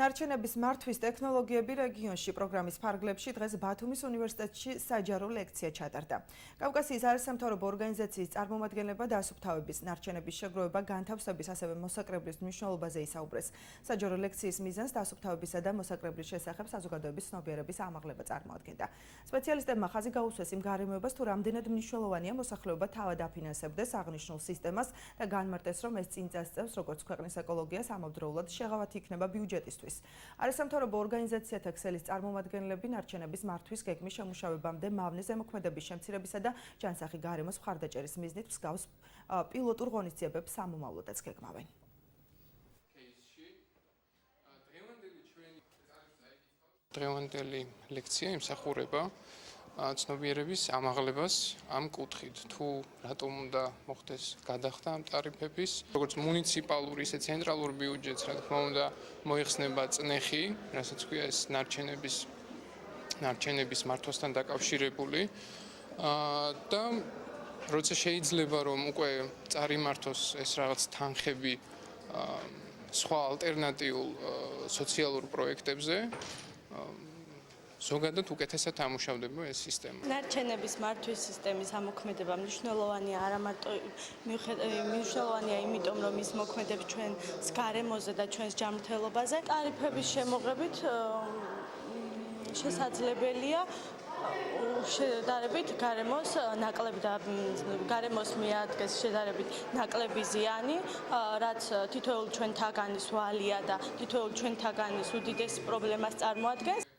ნარჩენების მართვის ტექნოლოგიები რეგიონში პროგრამის ფარგლებში დღეს ბათუმის უნივერსიტეტში საჯარო ლექცია ჩატარდა. კავკასიის არასამთავრობო ორგანიზაციის წარმომადგენლებმა დასუფთავების, ნარჩენების შეგროვება, განთავსების, ასევე მოსაკრებლის მნიშვნელობაზე ისაუბრეს. საჯარო ლექციის მიზანს დასუფთავებისა და მოსაკრებლის შესახებ საზოგადოების ცნობიერების ამაღლება წარმოადგენდა. სპეციალისტებმა ხაზი გაუსვეს იმ გარემოებას, თუ რამდენად მნიშვნელოვანია მოსახლეობა თავად აფინანსებდეს აღნიშნულ სისტემას და განმარტეს, რომ ეს წინ წასწევს როგორც ქვეყნის ეკოლოგიას, ამავდროულად შეღავათი იქნება ბიუჯეტისთვის. არასამთავრობო ორგანიზაციათა ქსელის წარმომადგენლები ნარჩენების მართვის გეგმის შემუშავებამდე მავნე ზემოქმედების შემცირებისა და ჯანსაღი გარემოს მხარდაჭერის მიზნით მსგავს პილოტურ ღონისძიებებს სამომავლოდაც გეგმავენ. დღევანდელი ლექცია იმსახურება ცნობიერების ამაღლებას ამ კუთხით, თუ რატომ უნდა მოხდეს გადახდა ამ ტარიფების, როგორც მუნიციპალური, ისე ცენტრალურ ბიუჯეტს, რა თქმა უნდა, მოიხსნება წნეხი, რასაც ქვია ეს ნარჩენების მართვასთან დაკავშირებული და როცა შეიძლება რომ უკვე წარიმართოს ეს რაღაც თანხები სხვა ალტერნატიულ სოციალურ პროექტებზე, ზოგადად უკეთესად ამუშავდება ეს სისტემა. ნარჩენების მართვის სისტემის ამოქმედება მნიშვნელოვანია მნიშვნელოვანია იმიტომ, რომ ის მოქმედებს ჩვენს გარემოზე და ჩვენს ჯანმრთელობაზე. ტარიფების შემოღებით შესაძლებელია შედარებით გარემოს მიადგეს შედარებით ნაკლები ზიანი, რაც თითოეულ ჩვენთაგანის ვალია და თითოეულ ჩვენთაგანის უდიდეს პრობლემას წარმოადგენს.